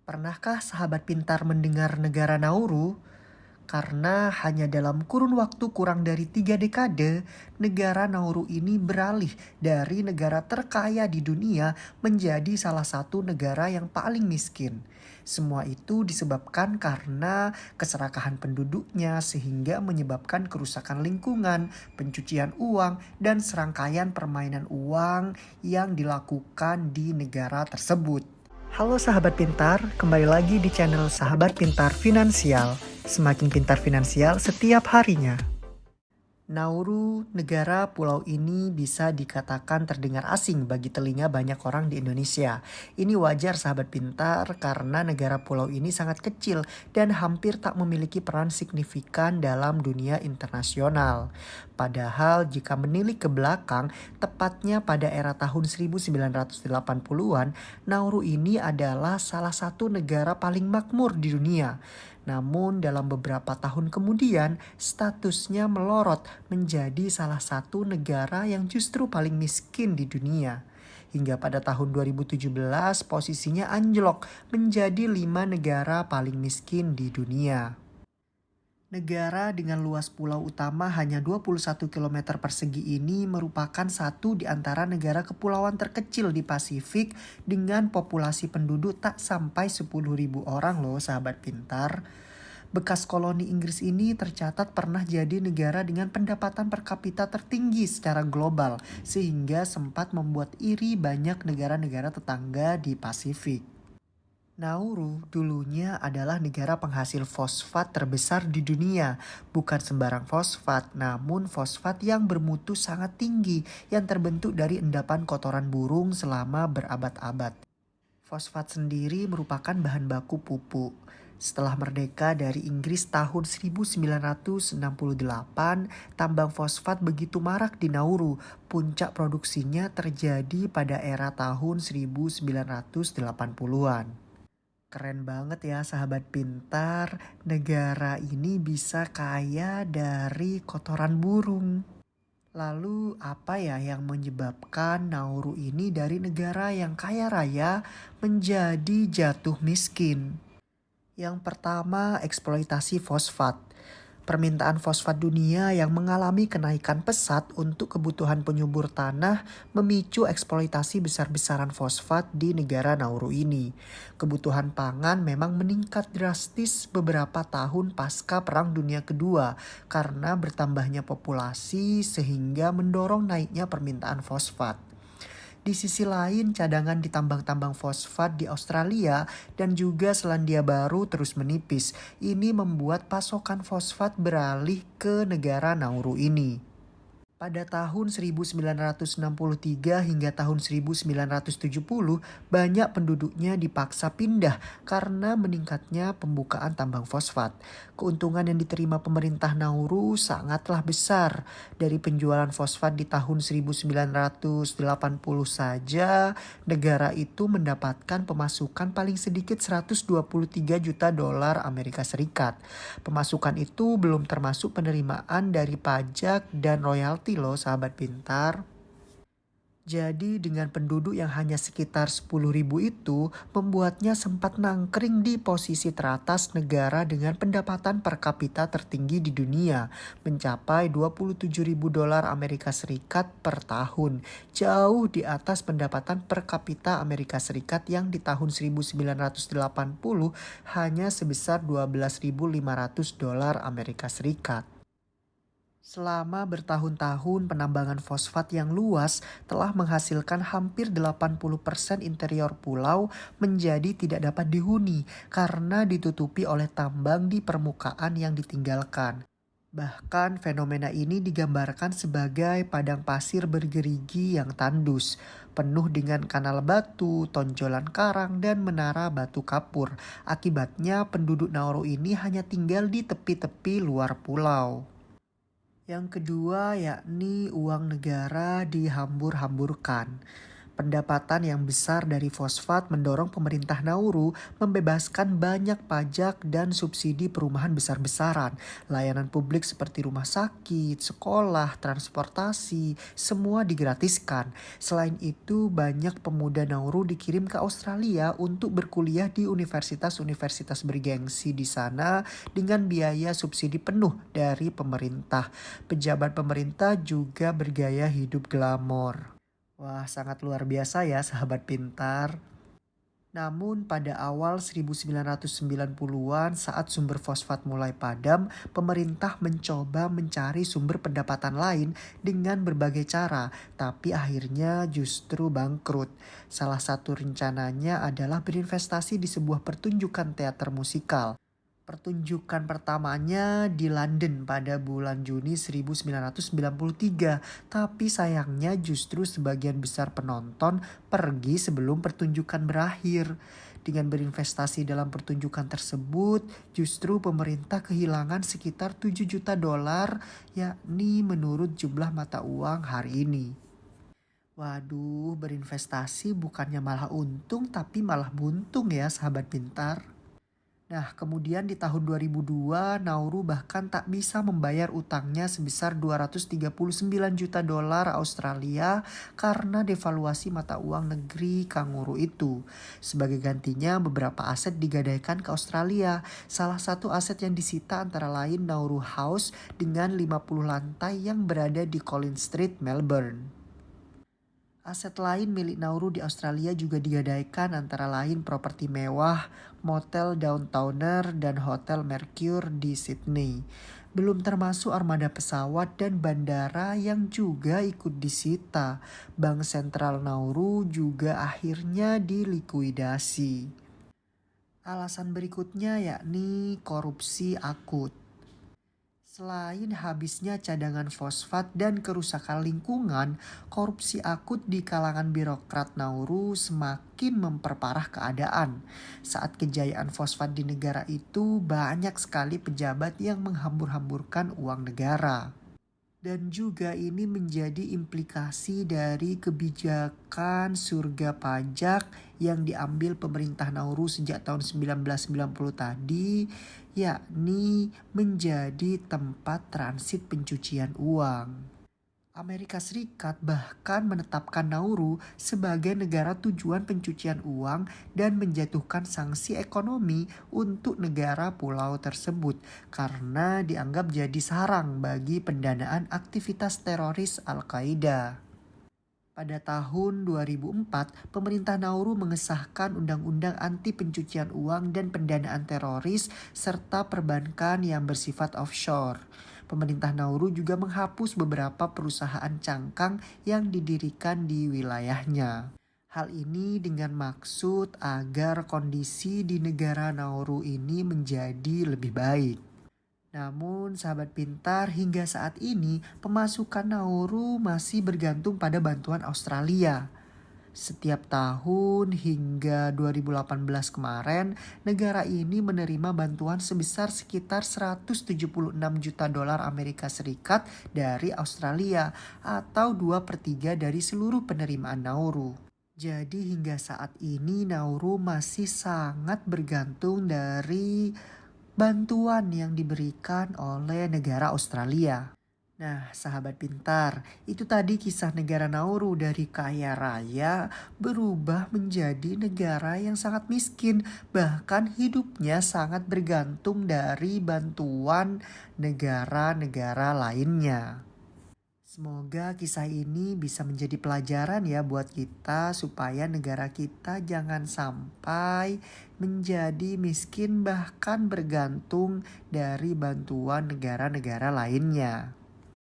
Pernahkah sahabat pintar mendengar negara Nauru? Karena hanya dalam kurun waktu kurang dari 3 dekade, negara Nauru ini beralih dari negara terkaya di dunia menjadi salah satu negara yang paling miskin. Semua itu disebabkan karena keserakahan penduduknya sehingga menyebabkan kerusakan lingkungan, pencucian uang, dan serangkaian permainan uang yang dilakukan di negara tersebut. Halo sahabat pintar, kembali lagi di channel Sahabat Pintar Finansial. Semakin pintar finansial setiap harinya. Nauru, negara pulau ini bisa dikatakan terdengar asing bagi telinga banyak orang di Indonesia. Ini wajar sahabat pintar karena negara pulau ini sangat kecil dan hampir tak memiliki peran signifikan dalam dunia internasional. Padahal jika menilik ke belakang, tepatnya pada era tahun 1980-an, Nauru ini adalah salah satu negara paling makmur di dunia. Namun dalam beberapa tahun kemudian, statusnya melorot menjadi salah satu negara yang justru paling miskin di dunia. Hingga pada tahun 2017 posisinya anjlok menjadi 5 negara paling miskin di dunia. Negara dengan luas pulau utama hanya 21 km persegi ini merupakan satu di antara negara kepulauan terkecil di Pasifik dengan populasi penduduk tak sampai 10.000 orang loh sahabat pintar. Bekas koloni Inggris ini tercatat pernah jadi negara dengan pendapatan per kapita tertinggi secara global, sehingga sempat membuat iri banyak negara-negara tetangga di Pasifik. Nauru dulunya adalah negara penghasil fosfat terbesar di dunia. Bukan sembarang fosfat, namun fosfat yang bermutu sangat tinggi yang terbentuk dari endapan kotoran burung selama berabad-abad. Fosfat sendiri merupakan bahan baku pupuk. Setelah merdeka dari Inggris tahun 1968, tambang fosfat begitu marak di Nauru. Puncak produksinya terjadi pada era tahun 1980-an. Keren banget ya sahabat pintar, negara ini bisa kaya dari kotoran burung. Lalu apa ya yang menyebabkan Nauru ini dari negara yang kaya raya menjadi jatuh miskin? Yang pertama, eksploitasi fosfat. Permintaan fosfat dunia yang mengalami kenaikan pesat untuk kebutuhan penyubur tanah memicu eksploitasi besar-besaran fosfat di negara Nauru ini. Kebutuhan pangan memang meningkat drastis beberapa tahun pasca Perang Dunia Kedua karena bertambahnya populasi sehingga mendorong naiknya permintaan fosfat. Di sisi lain, cadangan di tambang-tambang fosfat di Australia dan juga Selandia Baru terus menipis. Ini membuat pasokan fosfat beralih ke negara Nauru ini. Pada tahun 1963 hingga tahun 1970, banyak penduduknya dipaksa pindah karena meningkatnya pembukaan tambang fosfat. Keuntungan yang diterima pemerintah Nauru sangatlah besar. Dari penjualan fosfat di tahun 1980 saja, negara itu mendapatkan pemasukan paling sedikit 123 juta dolar Amerika Serikat. Pemasukan itu belum termasuk penerimaan dari pajak dan royalti loh sahabat pintar. Jadi dengan penduduk yang hanya sekitar 10.000 itu membuatnya sempat nangkring di posisi teratas negara dengan pendapatan per kapita tertinggi di dunia, mencapai 27.000 dolar Amerika Serikat per tahun, jauh di atas pendapatan per kapita Amerika Serikat yang di tahun 1980 hanya sebesar 12.500 dolar Amerika Serikat. Selama bertahun-tahun penambangan fosfat yang luas telah menghasilkan hampir 80% interior pulau menjadi tidak dapat dihuni karena ditutupi oleh tambang di permukaan yang ditinggalkan. Bahkan fenomena ini digambarkan sebagai padang pasir bergerigi yang tandus, penuh dengan kanal batu, tonjolan karang, dan menara batu kapur. Akibatnya penduduk Nauru ini hanya tinggal di tepi-tepi luar pulau. Yang kedua yakni uang negara dihambur-hamburkan. Pendapatan yang besar dari fosfat mendorong pemerintah Nauru membebaskan banyak pajak dan subsidi perumahan besar-besaran. Layanan publik seperti rumah sakit, sekolah, transportasi, semua digratiskan. Selain itu, banyak pemuda Nauru dikirim ke Australia untuk berkuliah di universitas-universitas bergengsi di sana dengan biaya subsidi penuh dari pemerintah. Pejabat pemerintah juga bergaya hidup glamor. Wah, sangat luar biasa ya sahabat pintar. Namun pada awal 1990-an saat sumber fosfat mulai padam, pemerintah mencoba mencari sumber pendapatan lain dengan berbagai cara, tapi akhirnya justru bangkrut. Salah satu rencananya adalah berinvestasi di sebuah pertunjukan teater musikal. Pertunjukan pertamanya di London pada bulan Juni 1993, tapi sayangnya justru sebagian besar penonton pergi sebelum pertunjukan berakhir. Dengan berinvestasi dalam pertunjukan tersebut, justru pemerintah kehilangan sekitar 7 juta dolar, yakni menurut jumlah mata uang hari ini. Waduh, berinvestasi bukannya malah untung tapi malah buntung ya sahabat pintar. Nah, kemudian di tahun 2002, Nauru bahkan tak bisa membayar utangnya sebesar 239 juta dolar Australia karena devaluasi mata uang negeri kanguru itu. Sebagai gantinya, beberapa aset digadaikan ke Australia. Salah satu aset yang disita antara lain Nauru House dengan 50 lantai yang berada di Collins Street, Melbourne. Aset lain milik Nauru di Australia juga digadaikan antara lain properti mewah, motel Downtowner, dan hotel Mercure di Sydney. Belum termasuk armada pesawat dan bandara yang juga ikut disita. Bank Sentral Nauru juga akhirnya dilikuidasi. Alasan berikutnya yakni korupsi akut. Selain habisnya cadangan fosfat dan kerusakan lingkungan, korupsi akut di kalangan birokrat Nauru semakin memperparah keadaan. Saat kejayaan fosfat di negara itu, banyak sekali pejabat yang menghambur-hamburkan uang negara. Dan juga ini menjadi implikasi dari kebijakan surga pajak yang diambil pemerintah Nauru sejak tahun 1990 tadi, yakni menjadi tempat transit pencucian uang. Amerika Serikat bahkan menetapkan Nauru sebagai negara tujuan pencucian uang dan menjatuhkan sanksi ekonomi untuk negara pulau tersebut karena dianggap jadi sarang bagi pendanaan aktivitas teroris Al-Qaeda. Pada tahun 2004, pemerintah Nauru mengesahkan Undang-Undang Anti Pencucian Uang dan Pendanaan Teroris serta perbankan yang bersifat offshore. Pemerintah Nauru juga menghapus beberapa perusahaan cangkang yang didirikan di wilayahnya. Hal ini dengan maksud agar kondisi di negara Nauru ini menjadi lebih baik. Namun sahabat pintar, hingga saat ini pemasukan Nauru masih bergantung pada bantuan Australia. Setiap tahun hingga 2018 kemarin, negara ini menerima bantuan sebesar sekitar 176 juta dolar Amerika Serikat dari Australia atau 2/3 dari seluruh penerimaan Nauru. Jadi hingga saat ini Nauru masih sangat bergantung dari bantuan yang diberikan oleh negara Australia. Nah, sahabat pintar, itu tadi kisah negara Nauru dari kaya raya berubah menjadi negara yang sangat miskin. Bahkan hidupnya sangat bergantung dari bantuan negara-negara lainnya. Semoga kisah ini bisa menjadi pelajaran ya buat kita supaya negara kita jangan sampai menjadi miskin bahkan bergantung dari bantuan negara-negara lainnya.